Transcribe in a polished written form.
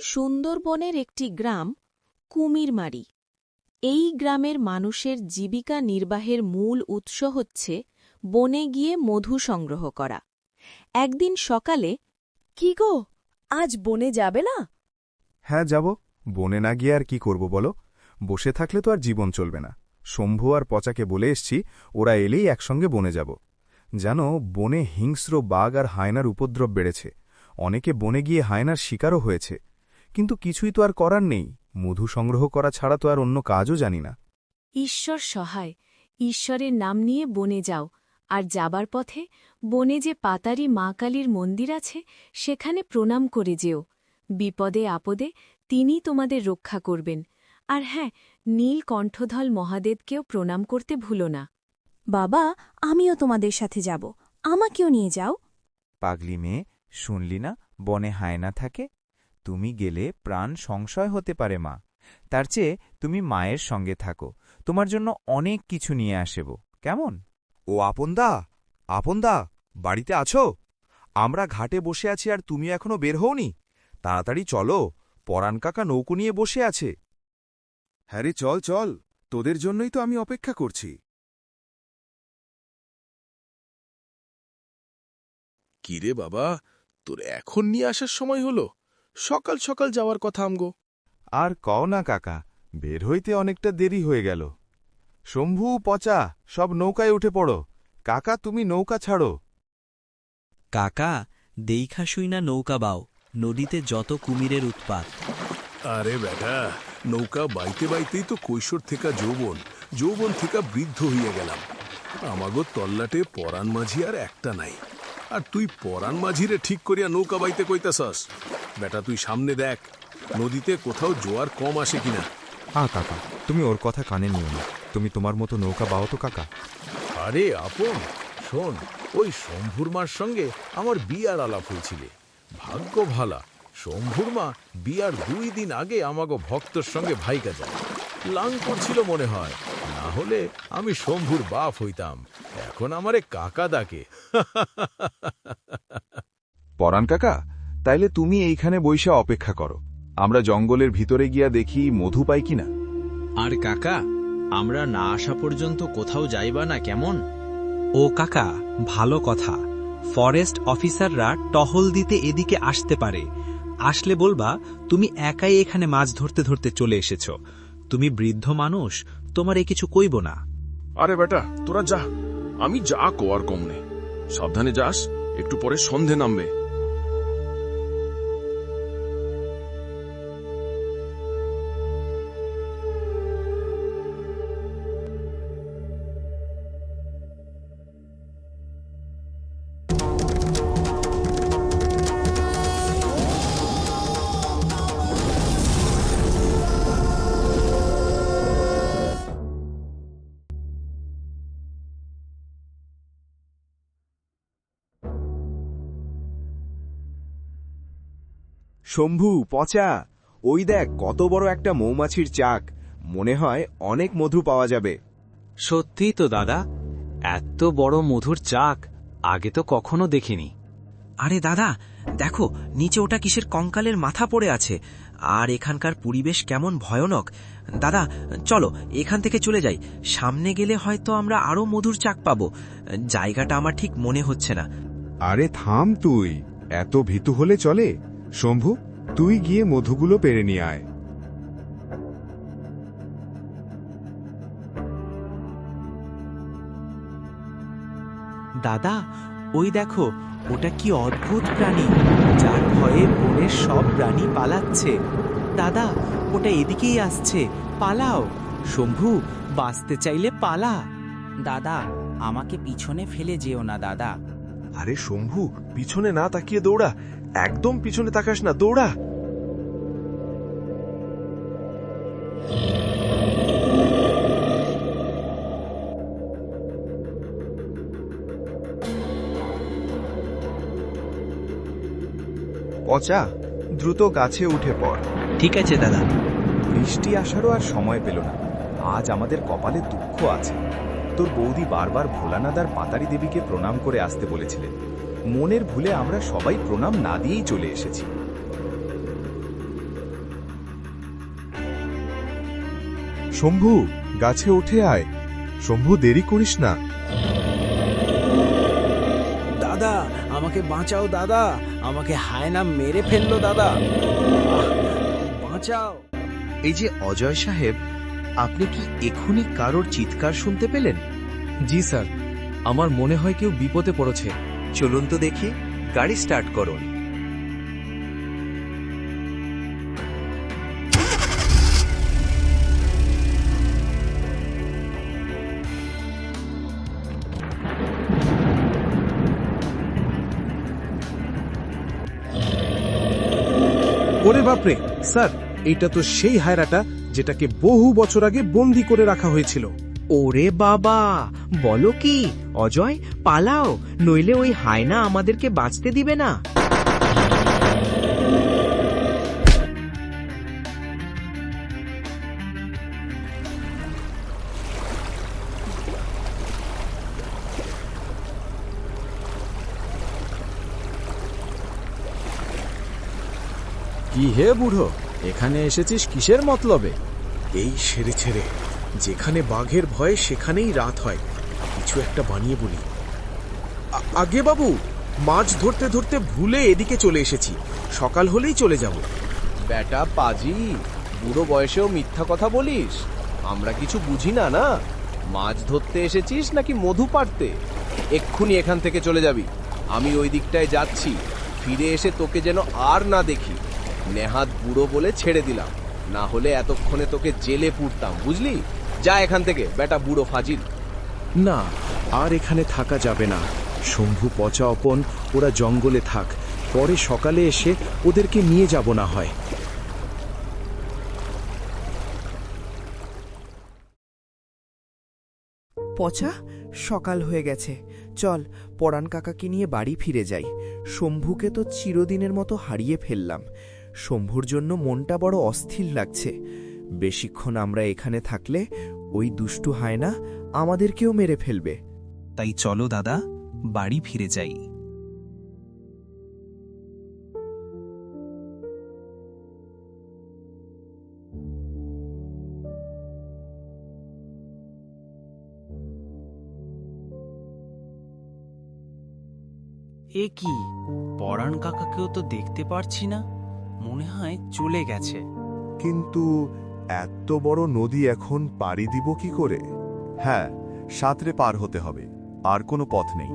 সুন্দরবনের একটি গ্রাম কুমিরমারি। এই গ্রামের মানুষের জীবিকা নির্বাহের মূল উৎস হচ্ছে বনে গিয়ে মধু সংগ্রহ করা। একদিন সকালে, কি গো, আজ বনে যাবে না? হ্যাঁ, যাব। বনে না গিয়ে আর কি করব বলো? বসে থাকলে তো আর জীবন চলবে না। শম্ভু আর পচাকে বলে এসছি, ওরা এলেই একসঙ্গে বনে যাব। জানো, বনে হিংস্র বাঘ আর হায়নার উপদ্রব বেড়েছে। অনেকে বনে গিয়ে হায়নার শিকারও হয়েছে। কিন্তু কিছুই তো আর করার নেই। মধু সংগ্রহ করা ছাড়া তো আর অন্য কাজও জানি না। ঈশ্বর সহায়, ঈশ্বরের নাম নিয়ে বনে যাও, আর যাবার পথে বনে যে পাতারি মা কালীর মন্দির আছে সেখানে প্রণাম করে যেও। বিপদে আপদে তিনি তোমাদের রক্ষা করবেন। আর হ্যাঁ, নীল কণ্ঠধল মহাদেবকেও প্রণাম করতে ভুলো না। বাবা, আমিও তোমাদের সাথে যাব, আমাকেও নিয়ে যাও। পাগলি মেয়ে, শুনলি না বনে হায়না থাকে? তুমি গেলে প্রাণ সংশয় হতে পারে মা। তার চেয়ে তুমি মায়ের সঙ্গে থাকো, তোমার জন্য অনেক কিছু নিয়ে আসব। কেমন? ও আপনদা, আপনদা, বাড়িতে আছো? আমরা ঘাটে বসে আছি আর তুমি এখনো বের হওনি। তাড়াতাড়ি চলো, পরাণ কাকা নৌকো নিয়ে বসে আছে। হ্যাঁ রে, চল চল, তোদের জন্যই তো আমি অপেক্ষা করছি। কিরে বাবা, তোর এখন নিয়ে আসার সময় হলো? সকাল সকাল যাওয়ার কথা আমগো। আর কও না কাকা, বের হইতে অনেকটা দেরি হয়ে গেল। শম্ভু, পচা, সব নৌকায় উঠে পড়ো। কাকা, তুমি নৌকা ছাড়ো। কাকা, দেইখা শুইনা নৌকা বাও, নদীতে যত কুমিরের উৎপাত। আরে বেটা, নৌকা বাইতে বাইতেই তো কৈশোর থেকে যৌবন, যৌবন থেকে বৃদ্ধ হইয়া গেলাম। আমাগো তল্লাটে পরাণ মাঝি আর একটা নাই, আর তুই পরাণ মাঝিরে ঠিক করিয়া নৌকা বাইতে কইতাছস? বেটা, তুই সামনে দেখ, নদীতে কোথাও জোয়ার কম আসে কিনা। কাকা, তুমি ওর কথা কানে নিও না। তুমি তোমার মতো নৌকা বাও তো কাকা। আরে আপন, শোন, ওই শম্ভুর মার সঙ্গে আমার বিয়ার আলাপ হয়েছিল। ভাগ্য ভালা, শম্ভুর মা বিয়ার 2 দিন আগে আমাগো ভক্তর সঙ্গে ভাইকা যায়। লাং করছিল মনে হয়, না হলে আমি শম্ভুর বাপ হইতাম। এখন আমারে কাকা ডাকে। পরাণ কাকা, তাইলে তুমি এইখানে বইসা অপেক্ষা করো। আমরা জঙ্গলের ভিতরে গিয়া দেখি মধু পাই কিনা। আর কাকা, আমরা না আসা পর্যন্ত কোথাও যাইবা না কেমন? ও কাকা, ভালো কথা। ফরেস্ট অফিসাররা টহল দিতে এদিকে আসতে পারে। আসলে বলবা তুমি একাই এখানে মাছ ধরতে ধরতে চলে এসেছ। তুমি বৃদ্ধ মানুষ, তোমার এ কিছু কইব না। আরে বেটা, তোরা যা, আমি যা কোয়ার কমনে। সাবধানে যাস, একটু পরে সন্ধে নামবে। শম্ভু, পচা, ওই দেখ কত বড় একটা মৌমাছির চাক। মনে হয় অনেক মধু পাওয়া যাবে। সত্যিই তো দাদা, এত বড় মধুর চাক আগে তো কখনো দেখিনি। আরে দাদা, দেখো নিচে ওটা কিসের কঙ্কালের মাথা পড়ে আছে। আর এখানকার পরিবেশ কেমন ভয়ানক। দাদা চলো এখান থেকে চলে যাই, সামনে গেলে হয়তো আমরা আরো মধুর চাক পাবো। জায়গাটা আমার ঠিক মনে হচ্ছে না। আরে থাম তুই, এত ভীতু হলে চলে? শম্ভু, তুই গিয়ে মধুগুলো পেরে নিয়ে আয়। দাদা, ওই দেখো, ওটা কি অদ্ভুত প্রাণী, যার ভয়ে বনের সব প্রাণী পালাচ্ছে। দাদা, ওটা এদিকেই আসছে, পালাও। শম্ভু, বাঁচতে চাইলে পালা। দাদা, আমাকে পিছনে ফেলে যেও না দাদা। আরে শম্ভু, পিছনে না তাকিয়ে দৌড়া, একদম পিছনে তাকাস না, দৌড়া। পচা, দ্রুত গাছে উঠে পড়। ঠিক আছে দাদা। বৃষ্টি আসারও আর সময় পেল না। আজ আমাদের কপালে দুঃখ আছে। তোর বৌদি বারবার ভোলানাদার পাতারি দেবীকে প্রণাম করে আসতে বলেছিলেন। মনের ভুলে আমরা সবাই প্রণাম না দিয়েই চলে এসেছি। শম্ভু, গাছে উঠে আয়। শম্ভু, দেরি করিস না। দাদা, আমাকে বাঁচাও দাদা, আমাকে হায়না মেরে ফেললো দাদা, বাঁচাও। এই যে অজয় সাহেব, আপনি কি এখুনি কারোর চিৎকার শুনতে পেলেন? জি স্যার, আমার মনে হয় কেউ বিপদে পড়েছে। চলুন তো দেখি, গাড়ি স্টার্ট করুন। ওরে বাপরে স্যার, এটা তো সেই হায়রাটা যেটাকে বহু বছর আগে বন্দি করে রাখা হয়েছিল। ওরে বাবা, বলো কি অজয়, পালাও, নইলে ওই হায়না আমাদেরকে বাঁচতে দিবে না। কি হে বুড়ো, এখানে এসেছিস কিসের মতলবে? এই সেরে ছেড়ে, যেখানে বাঘের ভয় সেখানেই রাত হয়। কিছু একটা বানিয়ে বলি। আগে বাবু, মাছ ধরতে ধরতে ভুলে এদিকে চলে এসেছি, সকাল হলেই চলে যাব। বেটা পাজি, বুড়ো বয়সেও মিথ্যা কথা বলিস? আমরা কিছু বুঝি না না। মাছ ধরতে এসেছিস নাকি মধু পাড়তে? এক্ষুনি এখান থেকে চলে যাবি। আমি ওই দিকটায় যাচ্ছি, ফিরে এসে তোকে যেন আর না দেখি। নেহাত বুড়ো বলে ছেড়ে দিলাম, না হলে এতক্ষণে তোকে জেলে পুরতাম, বুঝলি? যা এখান থেকে, বেটা বুড়ো ফাজিল। না, আর এখানে থাকা যাবে না। শম্ভু, পচা অপন, ওরা জঙ্গলে থাক, পরে সকালে এসে ওদেরকে নিয়ে যাব না হয়। পচা, সকাল হয়ে গেছে, চল পরাণ কাকাকে নিয়ে বাড়ি ফিরে যাই। শম্ভুকে তো চিরদিনের মতো হারিয়ে ফেললাম। শম্ভুর জন্য মনটা বড় অস্থির লাগছে। বেশিক্ষণ আমরা এখানে থাকলে ওই দুষ্টু হায়না আমাদেরকেও মেরে ফেলবে। তাই চলো দাদা, বাড়ি ফিরে যাই। এ কি, পরাণ কাকাকেও তো দেখতে পারছি না, মনে হয় চলে গেছে। কিন্তু এত বড় নদী এখন পাড়ি দিব কি করে? হ্যাঁ, সাঁতরে পার হতে হবে, আর কোনো পথ নেই।